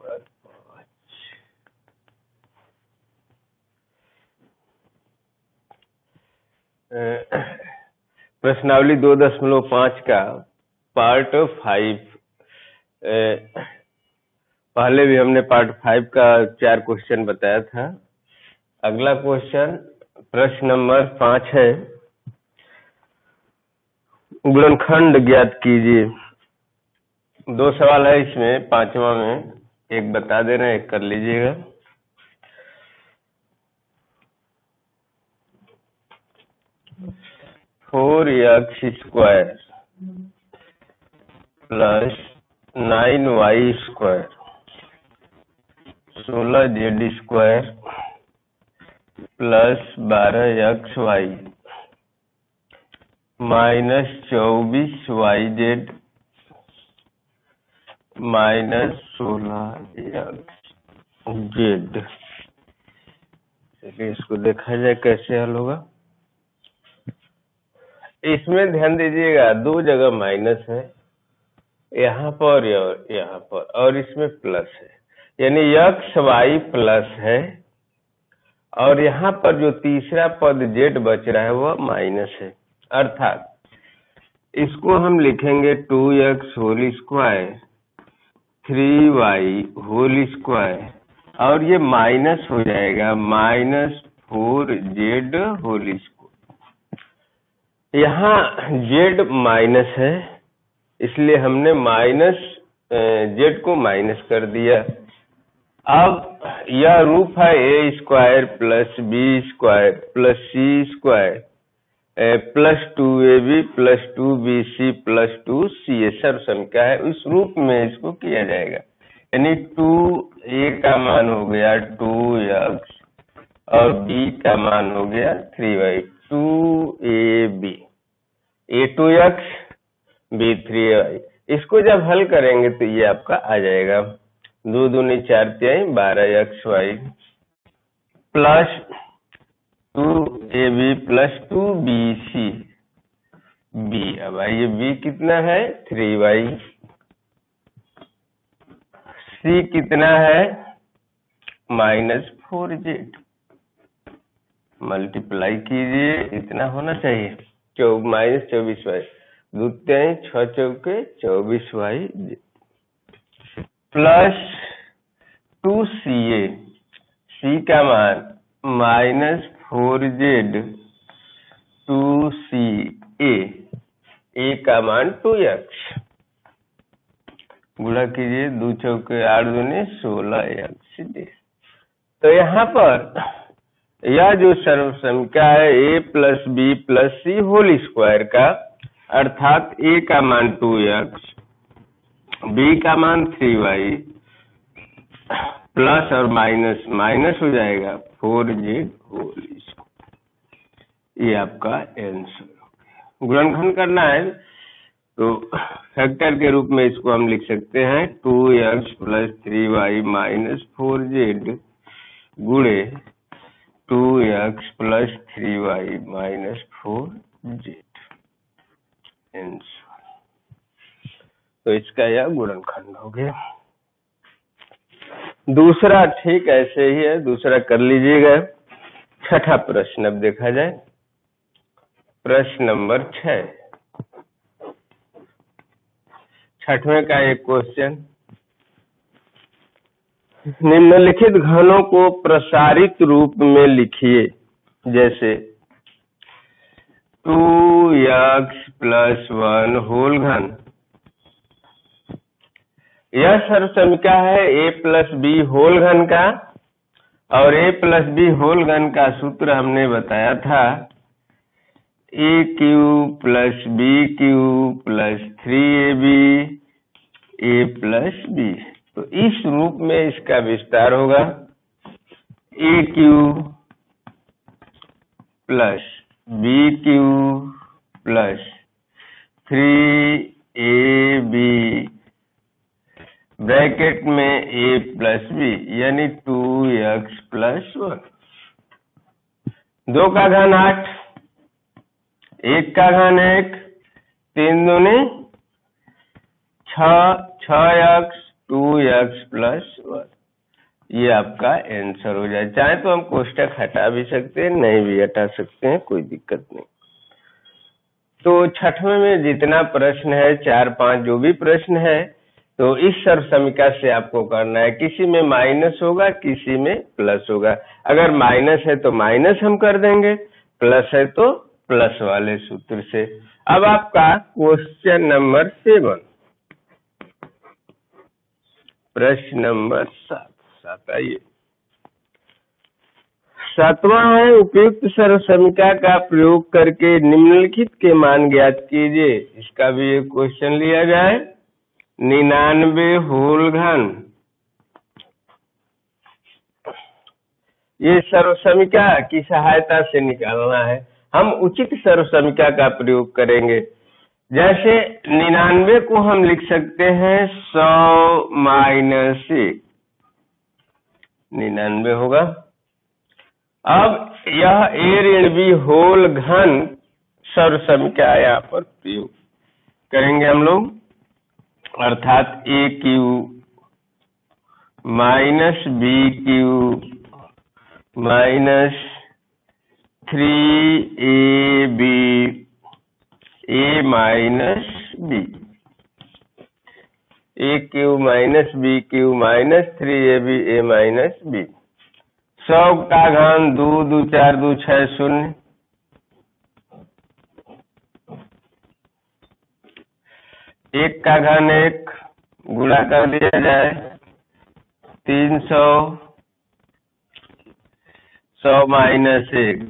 Number 5 प्रश्नावली 2.5 का part 5। पहले भी हमने पार्ट 5 का 4 क्वेश्चन बताया था। अगला क्वेश्चन प्रश्न नंबर 5 है, गुणनखंड ज्ञात कीजिए। 2 सवाल है इसमें, 5वां में एक बता दे रहे हैं, एक कर लीजिएगा। Four x square plus 9y square 16z square plus 12xy minus 24yz minus 16xz। चलिए इसको देखा जाए कैसे हल होगा। इसमें ध्यान दीजिएगा, 2 जगह माइनस है, यहाँ पर और यहाँ पर, और इसमें प्लस है, यानी एक्स वाई प्लस है, और यहाँ पर जो तीसरा पद जेड बच रहा है वह माइनस है। अर्थात इसको हम लिखेंगे 2x whole square 3y whole square, और ये माइनस हो जाएगा माइनस 4z होल स्क्वायर। यहाँ z माइनस है, इसलिए हमने माइनस z को माइनस कर दिया। अब यह रूप है a square plus b square plus c square plus 2ab plus 2bc plus 2ca सर्वसंख्या है। इस रूप में इसको किया जाएगा, यानी 2a का मान हो गया 2x और b का मान हो गया 3y। 2ab a 2x b 3y। इसको जब हल करेंगे तो ये आपका आ जाएगा 2 दूनी 4 तिहाई 12xy plus 2ab plus 2bc b। अब आइए b कितना है 3y, c कितना है माइनस 4z। मल्टीप्लाई कीजिए, इतना होना चाहिए माइनस 24y, 2 तिहाई 6 चौके 24y प्लस 2ca, c का मान माइनस 4z 2ca, a का मान 2x। गुणा कीजिए, 2 चौके 8 दूनी 16x। तो यहाँ पर यह जो सर्वसंख्या है a plus b plus c whole square का, अर्थात a का मान 2x, b का मान 3y प्लस और माइनस माइनस हो जाएगा 4z होल स्क्वायर। ये आपका आंसर हो गया। गुणनखंड करना है तो फैक्टर के रूप में इसको हम लिख सकते हैं 2x plus 3y minus 4z गुणे 2x plus 3y minus 4z। तो इसका यह गुणनखंड हो गया। दूसरा ठीक ऐसे ही है, दूसरा कर लीजिएगा। छठा प्रश्न अब देखा जाए, प्रश्न नंबर 6, 6वें का एक क्वेश्चन। निम्नलिखित घनों को प्रसारित रूप में लिखिए, जैसे 2x प्लस 1 होल घन। यह सर्वसंख्या है a प्लस b होल घन का, और a प्लस b होल घन का सूत्र हमने बताया था a cube plus b cube plus 3ab a plus b। तो इस रूप में इसका विस्तार होगा a cube plus b cube plus 3ab bracket में a प्लस b, यानी 2x प्लस 1। 2 का घन 8, 1 का घन 1, 3 दूनी 6, 6x 2x+1। ये आपका आंसर हो जाए। चाहे तो हम कोष्टक हटा भी सकते हैं, नहीं भी हटा सकते हैं, कोई दिक्कत नहीं। तो छठवें में जितना प्रश्न है, 4-5 जो भी प्रश्न है, तो इस सर्व समीकरण से आपको करना है। किसी में माइनस होगा, किसी में प्लस होगा। अगर माइनस है तो माइनस हम कर देंगे, प्लस है तो प्लस वाले सूत्र से। अब आपका क्वेश्चन नंबर 7, प्रश्न नंबर 7 आइए। 7वां है, उपयुक्त सर्व समीकरण का प्रयोग करके निम्नलिखित के मान ज्ञात कीजिए। इसका भी एक क्वेश्चन लिया जाए। 99 होल घन, ये सर्व समीकरण की सहायता से निकालना है। हम उचित सर्व समीकरण का प्रयोग करेंगे। जैसे 99 को हम लिख सकते हैं 100 माइनस 1, 99 होगा। अब यह a ऋण b होल घन सर्व समीकरण यहाँ पर प्रयोग करेंगे हम लोग, अर्थात a Q minus b Q minus 3ab a minus b, a Q minus b Q minus 3ab a minus b। 100 का घन 2, 2 4 2 6 0, एक का घन 1 गुणा कर दिया जाए 300, 100 माइनस 1,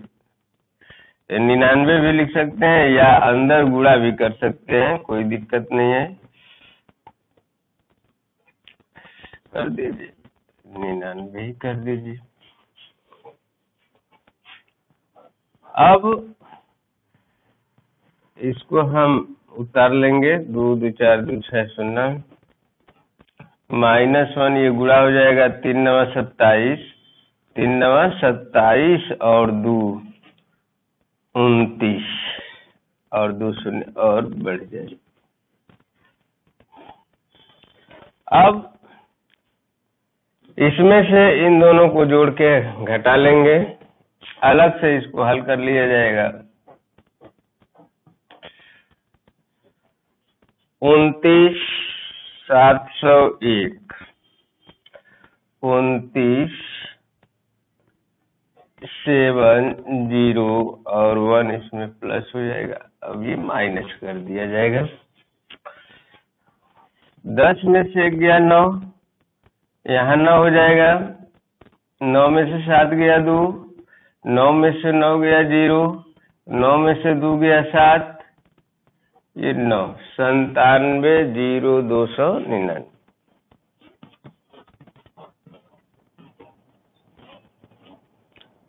99 भी लिख सकते हैं या अंदर गुणा भी कर सकते हैं, कोई दिक्कत नहीं है, कर दीजिए, 99 ही कर दीजिए। अब इसको हम उतार लेंगे, 2, 2 4 2 6 0, -1 ये गुणा हो जाएगा 3 9 27, 3 9 27 और 2 29 और 2 0 और बढ़ जाएगी। अब इसमें से इन दोनों को जोड़ के घटा लेंगे, अलग से इसको हल कर लिया जाएगा। 29 701, 29 7 0 और 1 इसमें प्लस हो जाएगा। अब ये माइनस कर दिया जाएगा। 10 में से 1 गया 9, यहाँ 9 हो जाएगा। 9 में से 7 गया 2, 9 में से 9 गया 0, 9 में से 2 गया 7, ये 9, 97 0 299।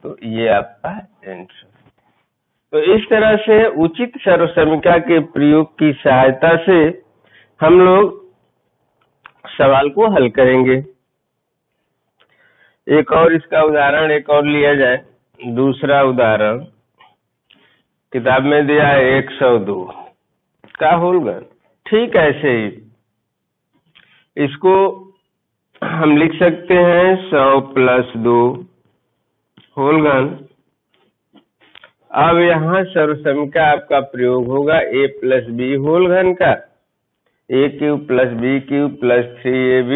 तो ये आपका आंसर। तो इस तरह से उचित सर्व समीकरण के प्रयोग की सहायता से हम लोग सवाल को हल करेंगे। एक और इसका उदाहरण एक और लिया जाए। दूसरा उदाहरण किताब में दिया है 102 का होल घन। ठीक ऐसे ही इसको हम लिख सकते हैं 100 + 2 होल घन। अब यहाँ सर्व समीकरण आपका प्रयोग होगा a + b होल घन का, a³ + b³ + 3ab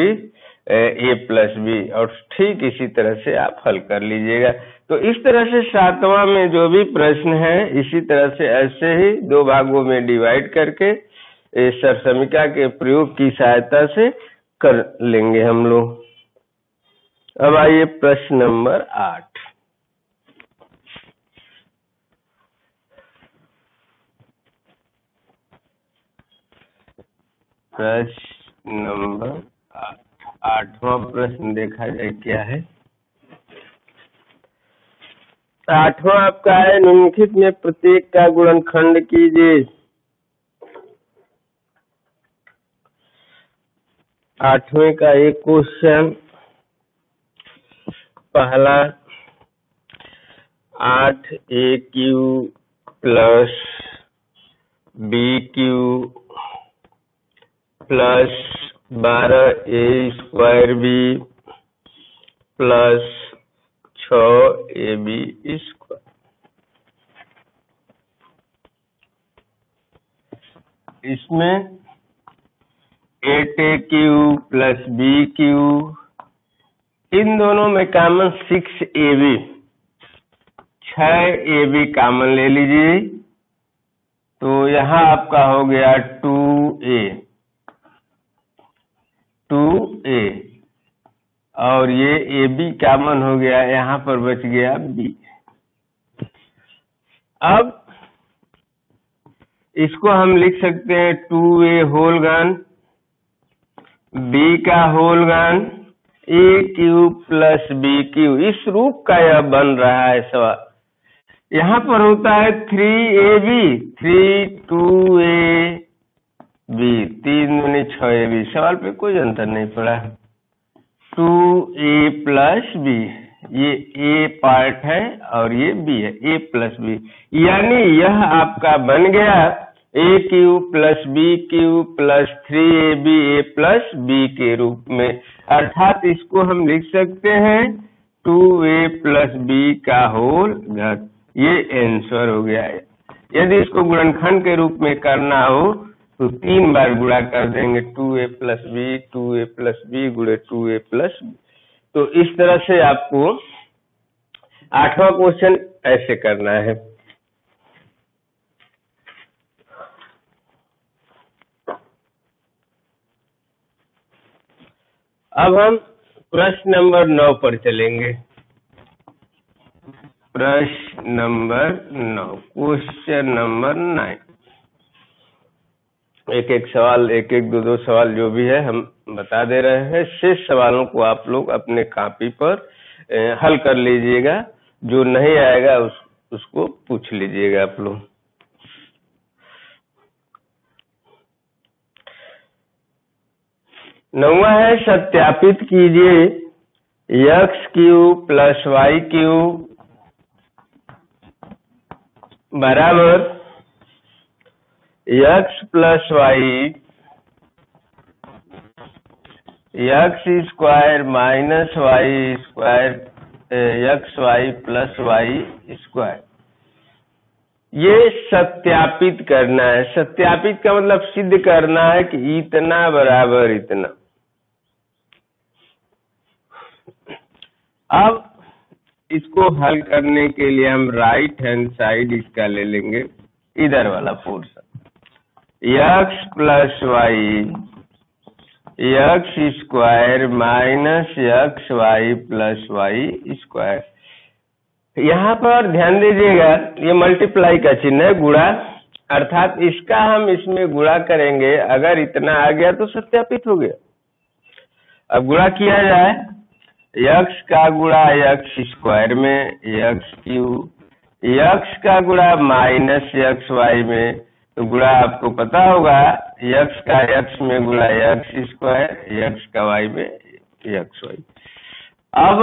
a + b, और ठीक इसी तरह से आप हल कर लीजिएगा। तो इस तरह से 7वां में जो भी प्रश्न है, इसी तरह से ऐसे ही 2 भागों में डिवाइड करके इस सर्व समीकरण के प्रयोग की सहायता से कर लेंगे हम लोग। अब आइए प्रश्न नंबर 8। प्रश्न नंबर 8वां प्रश्न देखा जाए क्या है। 8वां आपका है, निम्नलिखित में प्रत्येक का गुणनखंड कीजिए। 8वें का एक क्वेश्चन, पहला 8a³ + b³ + 12a² b plus 6ab²। इसमें 8a³ प्लस b³ इन दोनों में कॉमन 6ab, 6ab कॉमन ले लीजिए, तो यहाँ आपका हो गया 2a और ये ab कॉमन हो गया, यहाँ पर बच गया b। अब इसको हम लिख सकते हैं 2a होल घन b का होल घन a³ प्लस b³। इस रूप का यह बन रहा है सवाल। यहाँ पर होता है 3ab, 2ab, 3 दूनी 6ab। सवाल पे कोई अंतर नहीं पड़ा। 2a प्लस b, ये a पार्ट है और ये b है, a प्लस b, यानी यह आपका बन गया a³ plus b³ plus 3ab a plus b के रूप में। अर्थात इसको हम लिख सकते हैं 2a प्लस b का होल घन। ये आंसर हो गया है। यदि इसको गुणनखंड के रूप में करना हो तो 3 बार गुणा कर देंगे, 2a plus b, 2a plus b गुणे 2a प्लस b। तो इस तरह से आपको 8वां क्वेश्चन ऐसे करना है। अब हम प्रश्न नंबर 9 पर चलेंगे। प्रश्न नंबर 9, क्वेश्चन नंबर 9। एक एक सवाल, एक एक दो सवाल जो भी है हम बता दे रहे हैं। शेष सवालों को आप लोग अपने कॉपी पर हल कर लीजिएगा। जो नहीं आएगा उसको पूछ लीजिएगा आप लोग। नौवां है सत्यापित कीजिए x³ प्लस y³ बराबर x plus y x² minus y² xy plus y²। ये सत्यापित करना है। सत्यापित का मतलब सिद्ध करना है कि इतना बराबर इतना। अब इसको हल करने के लिए हम राइट हैंड साइड इसका ले लेंगे, इधर वाला portion x plus y x² minus xy plus y²। यहाँ पर ध्यान दीजिएगा, ये मल्टीप्लाई का चिन्ह है, गुणा। अर्थात इसका हम इसमें गुणा करेंगे, अगर इतना आ गया तो सत्यापित हो गया। अब गुणा किया जाए, x का गुणा x² में x³ x का गुणा माइनस xy में, तो गुणा आपको पता होगा x का x में गुणा x² x का y में xy। अब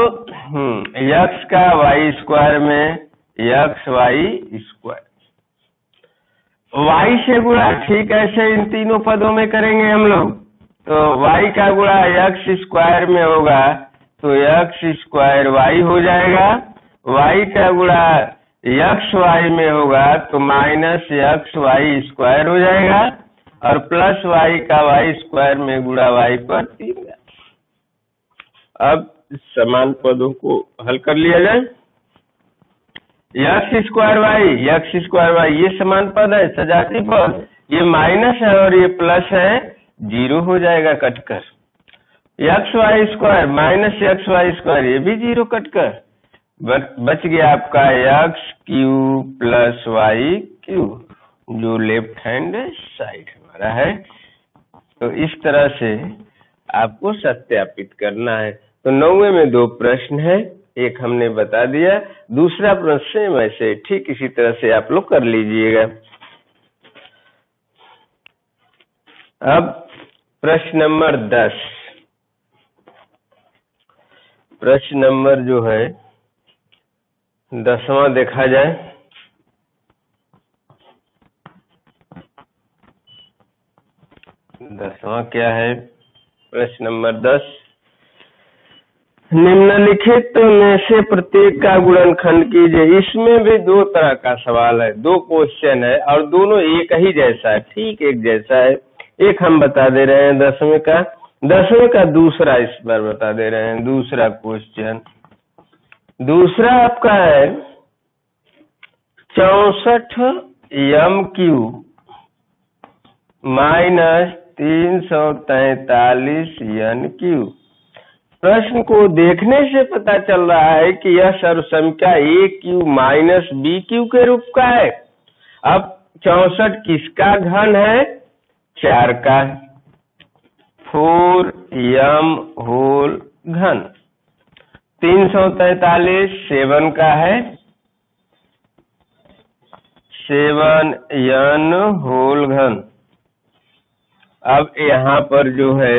x का y² में xy²। y से गुणा ठीक ऐसे इन तीनों पदों में करेंगे हम लोग। तो y का गुणा x² में होगा तो x² y हो जाएगा। y का गुणा xy में होगा तो माइनस xy² हो जाएगा और प्लस y का y² में गुणा y पर 3। अब समान पदों को हल कर लिया जाए। x² y ये समान पद है, सजाती पद। ये माइनस है और ये प्लस है, 0 हो जाएगा कटकर। xy² माइनस xy², ये भी 0 कटकर बच गया आपका x³ प्लस y³ जो लेफ्ट हैंड साइड हमारा है। तो इस तरह से आपको सत्यापित करना है। तो 9वें में 2 प्रश्न है, एक हमने बता दिया, दूसरा प्रश्न सेम ऐसे ठीक इसी तरह से आप लोग कर लीजिएगा। अब प्रश्न नंबर 10। प्रश्न नंबर जो है 10वां देखा जाए। दसवां क्या है? प्रश्न नंबर 10, निम्नलिखित में से प्रत्येक का गुणनखंड कीजिए। इसमें भी दो तरह का सवाल है, दो क्वेश्चन है और दोनों एक ही जैसा है, ठीक एक जैसा है। एक हम बता दे रहे हैं 10वें का दूसरा इस बार बता दे रहे हैं। दूसरा क्वेश्चन, दूसरा आपका है 64 MQ माइनस 343 NQ। प्रश्न को देखने से पता चल रहा है कि यह सर्वसंख्या AQ माइनस BQ के रूप का है। अब 64 किसका घन है? 4 का, 4m होल घन। 343 7 का है, 7n होल घन। अब यहाँ पर जो है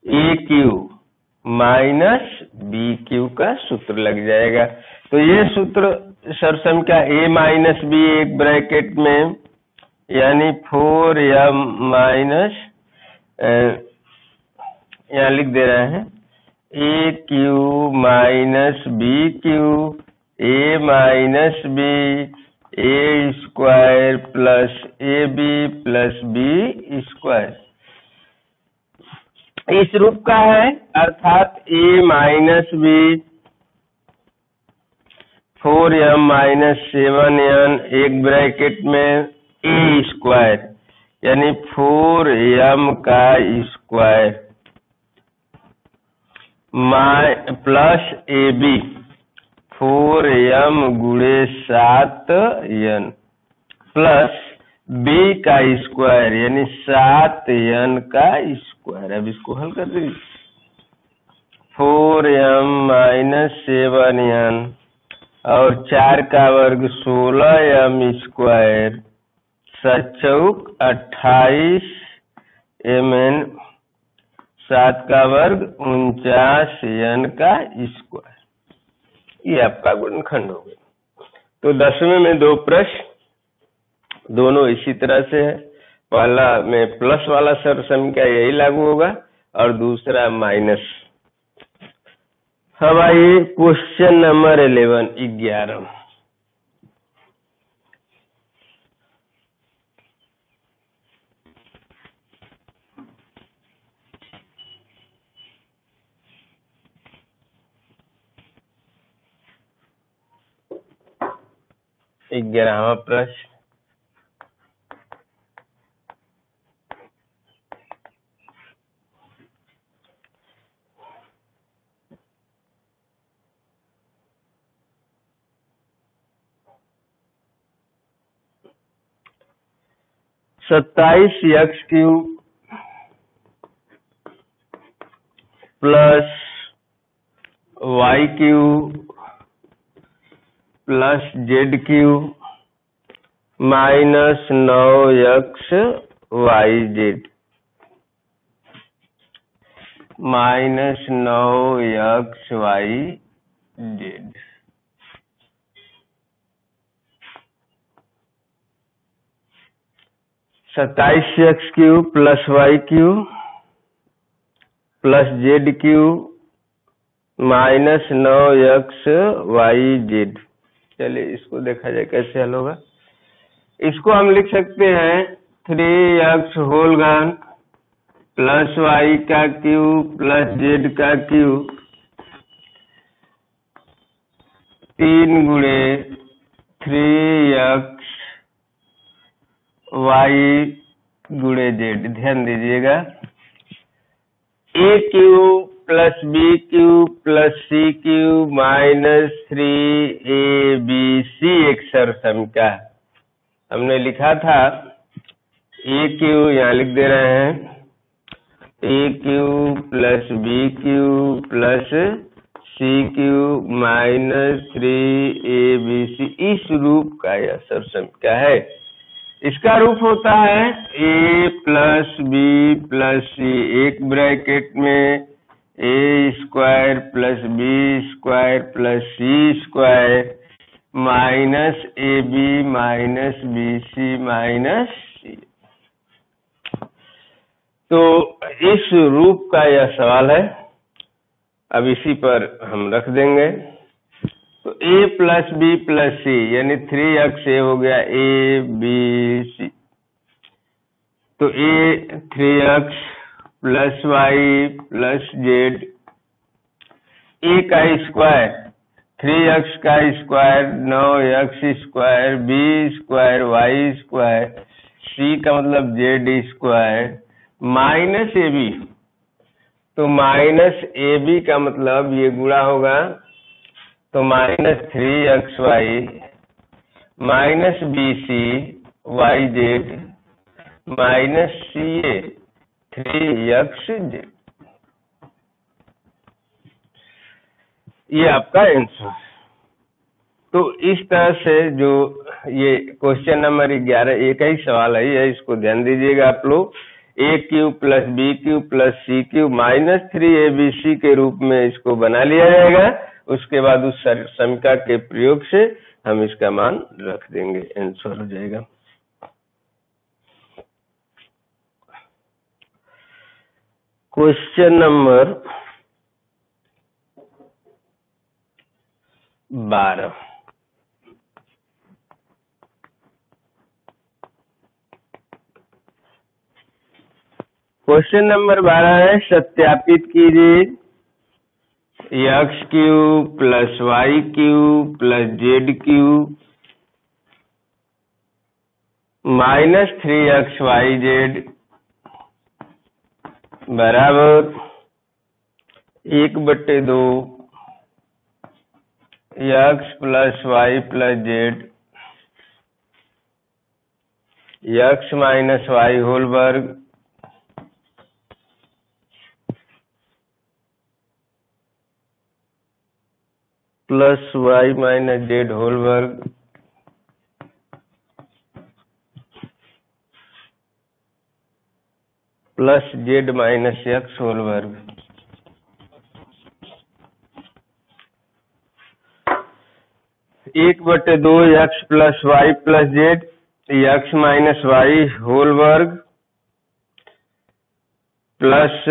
AQ माइनस BQ का सूत्र लग जाएगा। तो ये सूत्र सर्वसंख्या A माइनस B एक ब्रैकेट में, यानी 4m माइनस, यहाँ लिख दे रहे हैं AQ minus BQ, A minus B, A square plus AB plus B square इस रूप का है। अर्थात A minus B 4m minus 7n एक ब्रैकेट में A स्क्वायर, यानी 4m का स्क्वायर प्लस AB 4m गुणे 7n प्लस B का स्क्वायर, यानी 7n का स्क्वायर। अब इसको हल कर दीजिए। 4m माइनस 7n और 4 का वर्ग 16m स्क्वायर, 7 चौक 28 mn, 7 का वर्ग 49n का स्क्वायर। ये आपका गुणनखंड हो गया। तो 10वें में दो प्रश्न, दोनों इसी तरह से है। पहला में प्लस वाला सर्वसंख्या यही लागू होगा और दूसरा माइनस। अब आइए क्वेश्चन नंबर 11। ग्यारहवां प्रश्न, सत्ताईस x³ plus y³ plus z³ minus 9xyz minus 9xyz। सत्ताईस x³ plus y³ plus z³ minus 9xyz। चलिए इसको देखा जाए कैसे हल होगा। इसको हम लिख सकते हैं 3x होल घन प्लस y का क्यूब प्लस z का क्यूब 3 गुणे 3x y गुणे z। ध्यान दीजिएगा, AQ plus BQ plus CQ minus 3ABC एक सर्वसंख्या है। हमने लिखा था AQ, यहाँ लिख दे रहे हैं AQ plus BQ plus CQ minus 3ABC इस रूप का यह सर्वसंख्या है। इसका रूप होता है A plus B plus C एक ब्रैकेट में A square plus B square plus C square minus AB minus BC minus C। तो इस रूप का यह सवाल है। अब इसी पर हम रख देंगे। तो a प्लस बी प्लस सी यानी 3x a हो गया a b c। तो a 3x plus y plus z, a का स्क्वायर 3x का square 9x square b square y square c का मतलब z square minus A B. तो minus A B का मतलब ये गुणा होगा, तो minus 3xy minus B C Y Z minus C A 3xz। ये आपका आंसर। तो इस तरह से जो ये क्वेश्चन नंबर 11 एक ही सवाल है, ये इसको ध्यान दीजिएगा आप लोग। A cube plus B cube plus C cube minus 3abc के रूप में इसको बना लिया जाएगा। उसके बाद उस समीकरण के प्रयोग से हम इसका मान रख देंगे, आंसर हो जाएगा। Question number 12। क्वेश्चन नंबर 12 है, सत्यापित कीजिए X cube plus Y cube plus Z cube minus 3xyz बराबर 1/2 X plus Y plus Z X minus Y whole वर्ग plus Y minus Z whole वर्ग plus Z minus x whole वर्ग। 1/2 X plus Y plus Z X minus Y whole वर्ग plus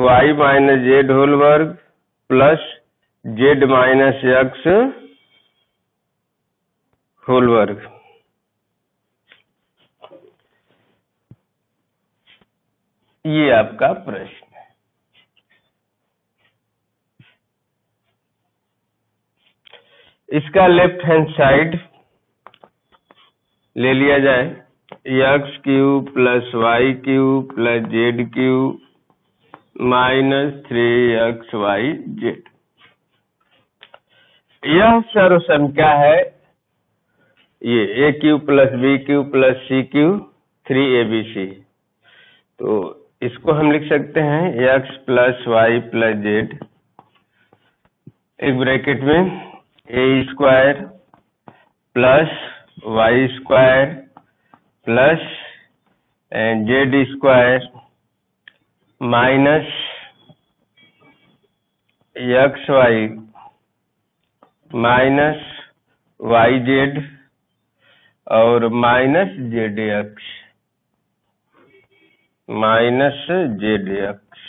Y minus Z whole वर्ग plus Z minus x whole वर्ग। ये आपका प्रश्न है। इसका लेफ्ट हैंड साइड ले लिया जाए, X cube plus Y cube plus Z cube minus 3xyz। यह सर्वसंख्या है, ये A cube plus B cube plus C cube 3abc। तो इसको हम लिख सकते हैं X plus Y plus Z एक ब्रैकेट में A square plus Y square plus Z square minus X Y minus Y Z और minus Z X minus Z X,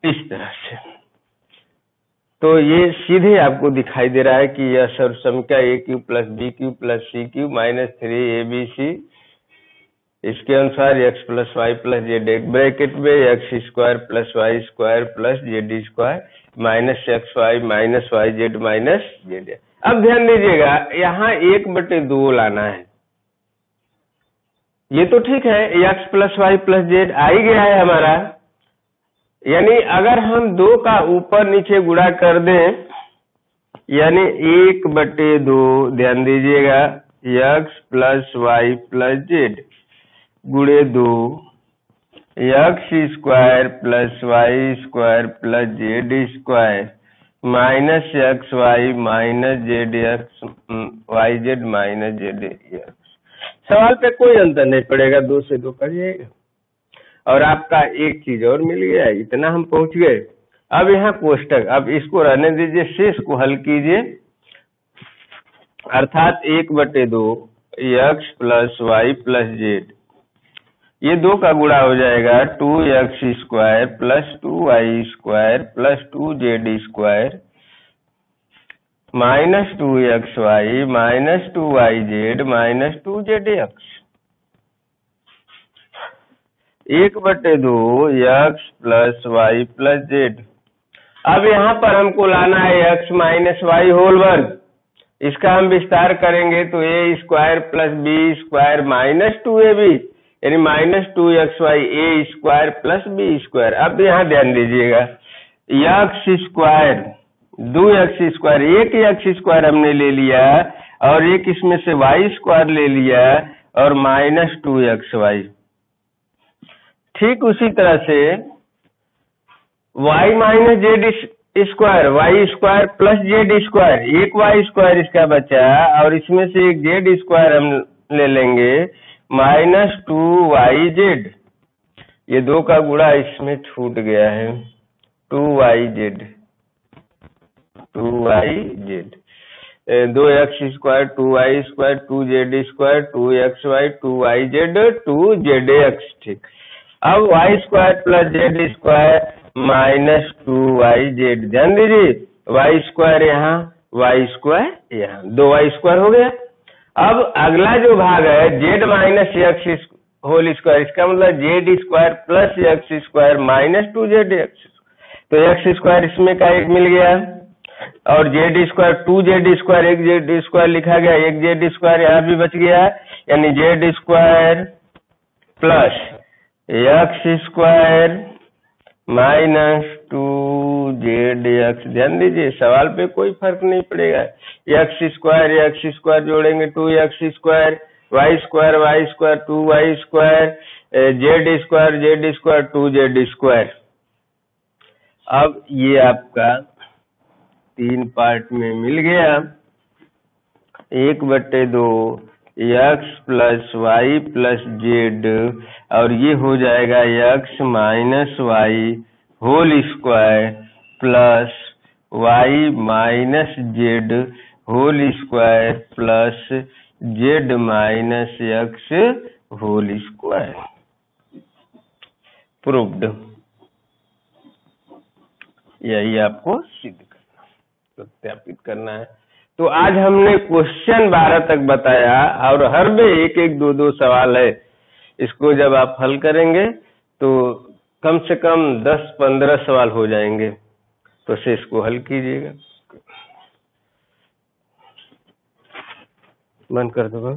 इस तरह से। तो ये सीधे आपको दिखाई दे रहा है कि यह सर्वसंख्या A cube plus B cube plus C cube minus 3abc, इसके अनुसार X plus Y plus Z एक ब्रैकेट में X square plus Y square plus Z square minus X Y minus Y Z minus Z. अब ध्यान दीजिएगा, यहाँ 1/2 लाना है। ये तो ठीक है, X plus Y plus Z आ ही गया है हमारा, यानी अगर हम 2 का ऊपर नीचे गुणा कर दें यानी 1/2, ध्यान दीजिएगा, X plus Y plus Z गुणे 2 X square plus Y square plus Z square minus X Y minus Z X Y Z minus Z X. सवाल पे कोई अंतर नहीं पड़ेगा, 2 से 2 करिएगा और आपका एक चीज और मिल गया, इतना हम पहुंच गए। अब यहाँ कोष्टक, अब इसको रहने दीजिए, शेष को हल कीजिए, अर्थात 1/2 X plus Y plus Z ये 2 का गुणा हो जाएगा 2x square plus 2y square plus 2z square minus 2xy minus 2yz minus 2zx 1/2 x plus Y plus Z. अब यहाँ पर हमको लाना है x माइनस वाई होल वर्ग। इसका हम विस्तार करेंगे तो a square plus B square minus 2ab यानी minus 2xy a square plus B square. अब यहाँ ध्यान दीजिएगा x स्क्वायर 2x स्क्वायर एक x स्क्वायर हमने ले लिया और एक इसमें से y स्क्वायर ले लिया और माइनस 2xy। ठीक उसी तरह से y minus Z square Y square plus Z square एक वाई स्क्वायर इसका बचा और इसमें से एक जेड स्क्वायर हम ले लेंगे माइनस 2yz। ये 2 का गुणा इसमें छूट गया है 2yz 2x square 2y square 2z square 2xy 2yz 2zx। ठीक, अब y square plus Z square minus 2yz। ध्यान दीजिए y स्क्वायर यहाँ y स्क्वायर यहाँ 2y स्क्वायर हो गया। अब अगला जो भाग है z minus x whole square इसका मतलब z square plus x square minus 2zx। तो x स्क्वायर इसमें का एक मिल गया और z स्क्वायर 2z स्क्वायर एक z स्क्वायर लिखा गया एक z स्क्वायर यहाँ भी बच गया यानी z square plus x square minus 2zx। ध्यान दीजिए सवाल पे कोई फर्क नहीं पड़ेगा। x स्क्वायर जोड़ेंगे 2x square y square 2y square z square 2z square. अब ये आपका 3 पार्ट में मिल गया 1/2 x plus Y plus z और ये हो जाएगा x minus Y whole square plus Y minus Z whole square plus Z minus x whole square. Proved. यही आपको सिद्ध करना सत्यापित करना है। तो आज हमने क्वेश्चन 12 तक बताया और हर में एक एक दो दो सवाल है। इसको जब आप हल करेंगे तो कम से कम 10-15 सवाल हो जाएंगे। तो से इसको हल कीजिएगा। बंद कर दो।